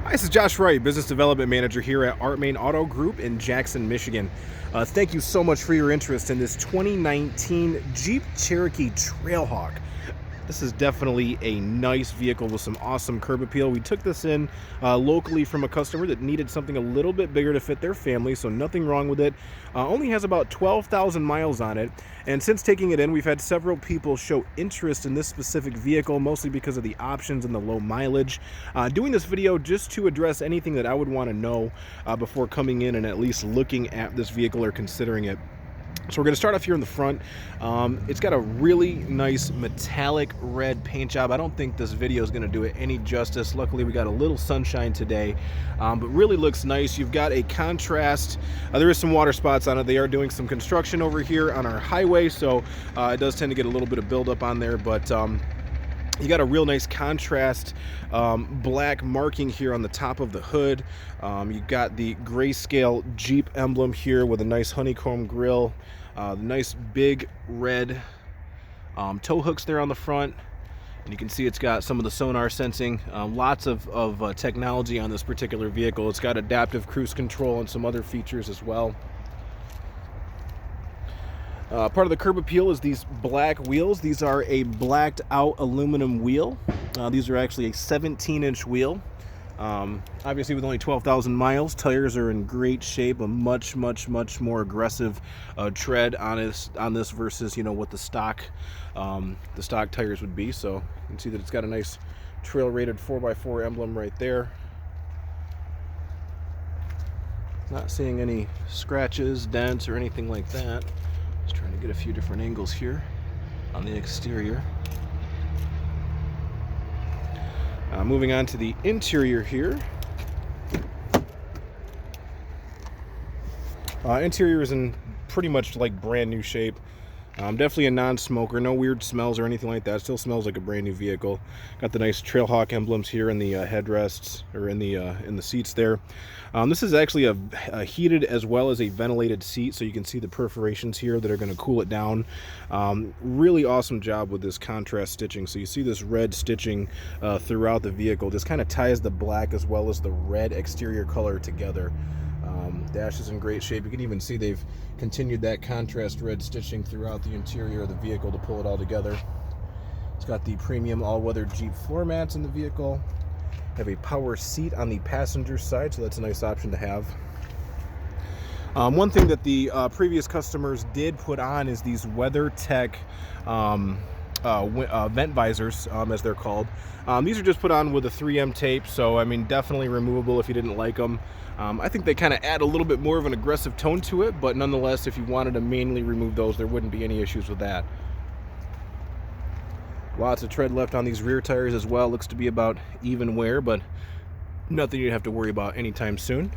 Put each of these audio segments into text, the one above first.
Hi, this is Josh Wright, Business Development Manager here at Moehn Auto Group in Jackson, Michigan. Thank you so much for your interest in this 2019 Jeep Cherokee Trailhawk. This is definitely a nice vehicle with some awesome curb appeal. We took this in locally from a customer that needed something a little bit bigger to fit their family, so nothing wrong with it. Only has about 12,000 miles on it, and since taking it in, we've had several people show interest in this specific vehicle, mostly because of the options and the low mileage. Doing this video just to address anything that I would want to know before coming in and at least looking at this vehicle or considering it. So we're going to start off here in the front. It's got a really nice metallic red paint job. I don't think this video is going to do it any justice. Luckily, we got a little sunshine today, but really looks nice. You've got a contrast. There is some water spots on it. They are doing some construction over here on our highway, so it does tend to get a little bit of buildup on there, but you got a real nice contrast black marking here on the top of the hood. You got the grayscale Jeep emblem here with a nice honeycomb grille. The nice big red tow hooks there on the front. And you can see it's got some of the sonar sensing. Lots of technology on this particular vehicle. It's got adaptive cruise control and some other features as well. Part of the curb appeal is these black wheels. These are a blacked out aluminum wheel. These are actually a 17-inch wheel. Obviously with only 12,000 miles, tires are in great shape. A much more aggressive tread on this versus, you know, what the stock tires would be. So you can see that it's got a nice trail rated 4x4 emblem right there. Not seeing any scratches, dents, or anything like that. Just trying to get a few different angles here on the exterior. Moving on to the interior here. Interior is in pretty much like brand new shape. Definitely a non-smoker, no weird smells or anything like that. Still smells like a brand new vehicle. Got the nice Trailhawk emblems here in the headrests, or in the seats there. This is actually a heated as well as a ventilated seat, so you can see the perforations here that are going to cool it down. Really awesome job with this contrast stitching. So you see this red stitching throughout the vehicle. This kind of ties the black as well as the red exterior color together. Dash is in great shape. You can even see they've continued that contrast red stitching throughout the interior of the vehicle to pull it all together. It's got the premium all-weather Jeep floor mats in the vehicle. Have a power seat on the passenger side, so that's a nice option to have. One thing that the previous customers did put on is these WeatherTech vent visors, as they're called. These are just put on with a 3M tape, so I mean definitely removable if you didn't like them. I think they kind of add a little bit more of an aggressive tone to it, but nonetheless, if you wanted to manually remove those, there wouldn't be any issues with that. Lots of tread left on these rear tires as well. Looks to be about even wear, but nothing you'd have to worry about anytime soon.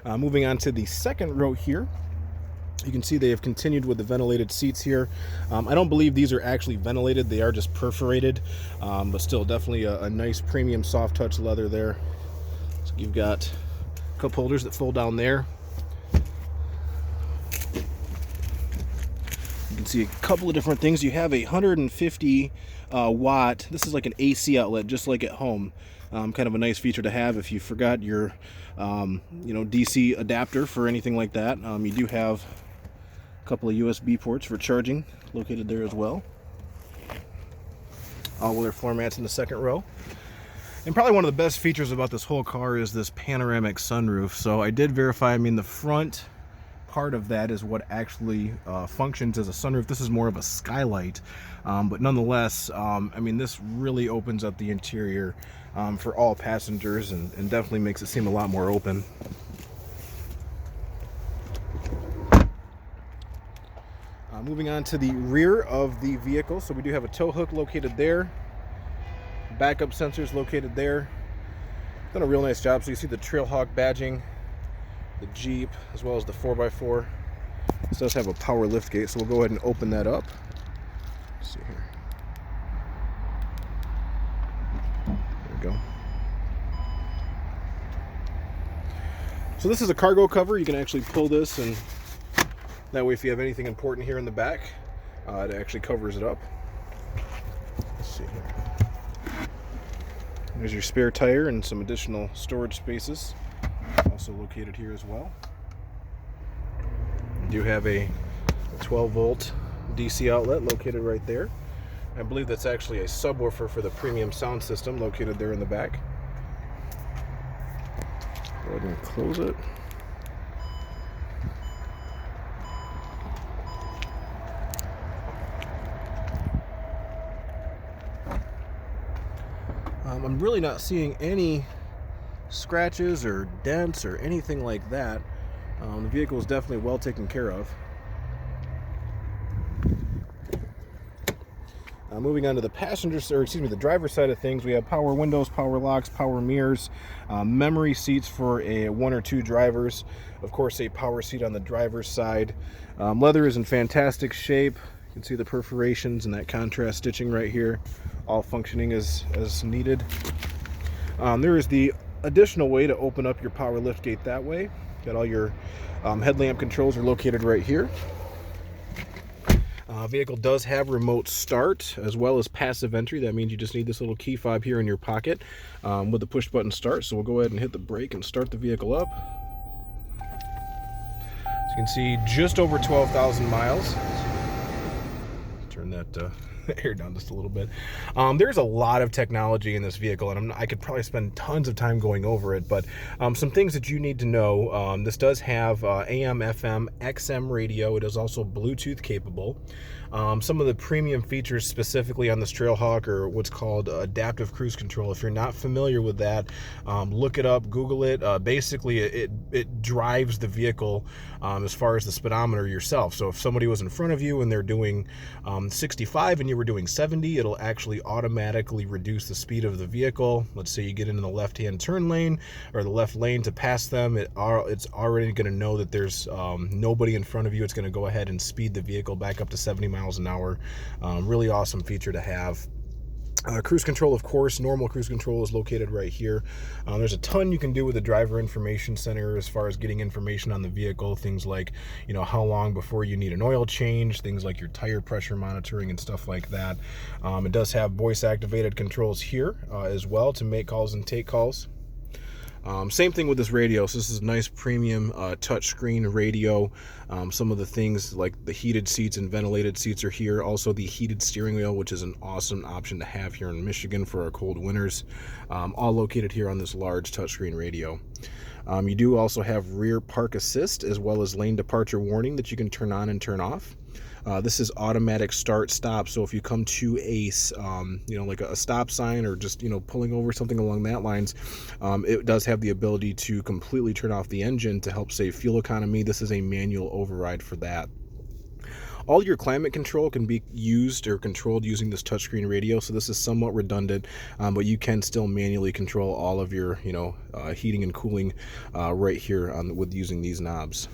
Moving on to the second row here. You can see they have continued with the ventilated seats here. I don't believe these are actually ventilated. They are just perforated, but still definitely a nice premium soft touch leather there. So you've got cup holders that fold down there. You can see a couple of different things. You have a 150 watt, this is like an AC outlet, just like at home. Kind of a nice feature to have if you forgot your DC adapter for anything like that. You do have a couple of USB ports for charging located there as well. All-weather floor mats in the second row. And probably one of the best features about this whole car is this panoramic sunroof. So I did verify, I mean, the front part of that is what actually functions as a sunroof. This is more of a skylight, but nonetheless, I mean, this really opens up the interior for all passengers and definitely makes it seem a lot more open. Moving on to the rear of the vehicle, so we do have a tow hook located there, backup sensors located there. Done a real nice job. So you see the Trailhawk badging, the Jeep, as well as the 4x4. This does have a power lift gate, so we'll go ahead and open that up. Let's see here. There we go. So this is a cargo cover. You can actually pull this, and that way if you have anything important here in the back, it actually covers it up. Let's see here. There's your spare tire and some additional storage spaces also located here as well. You do have a 12-volt DC outlet located right there. I believe that's actually a subwoofer for the premium sound system located there in the back. Go ahead and close it. I'm really not seeing any scratches or dents or anything like that. The vehicle is definitely well taken care of. Moving on to the the driver's side of things, we have power windows, power locks, power mirrors, memory seats for one or two drivers. Of course, a power seat on the driver's side. Leather is in fantastic shape. You can see the perforations and that contrast stitching right here, all functioning as needed. There is the additional way to open up your power lift gate that way. Got all your headlamp controls are located right here. Vehicle does have remote start as well as passive entry. That means you just need this little key fob here in your pocket with the push button start. So we'll go ahead and hit the brake and start the vehicle up. As you can see, just over 12,000 miles. Turn that air down just a little bit. There's a lot of technology in this vehicle, and I could probably spend tons of time going over it, but some things that you need to know. This does have AM, FM, XM radio. It is also Bluetooth capable. Some of the premium features specifically on this Trailhawk are what's called adaptive cruise control. If you're not familiar with that, look it up, Google it. Basically, it drives the vehicle as far as the speedometer yourself. So if somebody was in front of you and they're doing 65 and you were doing 70, it'll actually automatically reduce the speed of the vehicle. Let's say you get into the left-hand turn lane or the left lane to pass them, it's already going to know that there's nobody in front of you. It's going to go ahead and speed the vehicle back up to 70 miles an hour. Really awesome feature to have. Cruise control, of course, normal cruise control is located right here. There's a ton you can do with the driver information center as far as getting information on the vehicle. Things like, how long before you need an oil change, things like your tire pressure monitoring and stuff like that. It does have voice activated controls here as well to make calls and take calls. Same thing with this radio. So this is a nice premium touchscreen radio. Some of the things like the heated seats and ventilated seats are here. Also the heated steering wheel, which is an awesome option to have here in Michigan for our cold winters. All located here on this large touchscreen radio. You do also have rear park assist as well as lane departure warning that you can turn on and turn off. This is automatic start stop. So if you come to a like a stop sign or just pulling over, something along that lines, it does have the ability to completely turn off the engine to help save fuel economy. This is a manual override for that. All your climate control can be used or controlled using this touchscreen radio, so this is somewhat redundant, but you can still manually control all of your heating and cooling right here with using these knobs.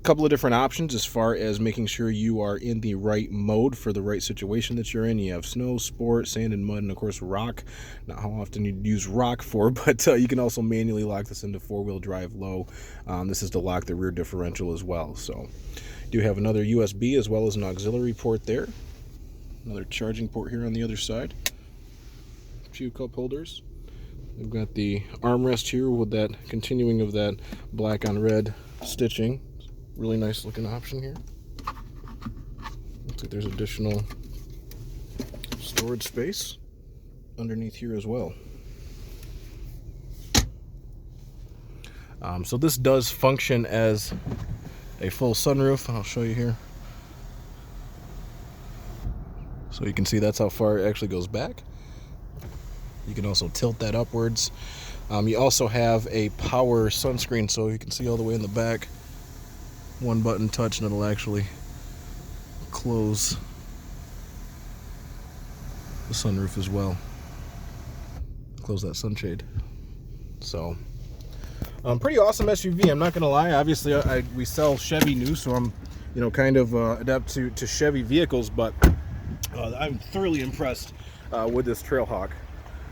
Couple of different options as far as making sure you are in the right mode for the right situation that you're in. You have snow, sport, sand and mud, and of course rock. Not how often you'd use rock for, but you can also manually lock this into 4-wheel drive low. This is to lock the rear differential as well. So you do have another USB as well as an auxiliary port there. Another charging port here on the other side. A few cup holders. We've got the armrest here with that continuing of that black on red stitching. Really nice looking option here. Looks like there's additional storage space underneath here as well. So this does function as a full sunroof. I'll show you here. So you can see that's how far it actually goes back. You can also tilt that upwards. You also have a power sunscreen, so you can see all the way in the back. One button touch and it'll actually close the sunroof as well. Close that sunshade. So pretty awesome SUV, I'm not gonna lie. Obviously we sell Chevy new, so I'm kind of adept to Chevy vehicles, but I'm thoroughly impressed with this Trailhawk.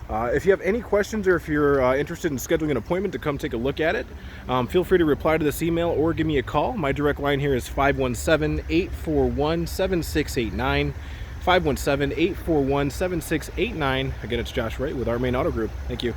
If you have any questions or if you're interested in scheduling an appointment to come take a look at it, feel free to reply to this email or give me a call. My direct line here is 517-841-7689. 517-841-7689. Again, it's Josh Wright with Maehn Auto Group. Thank you.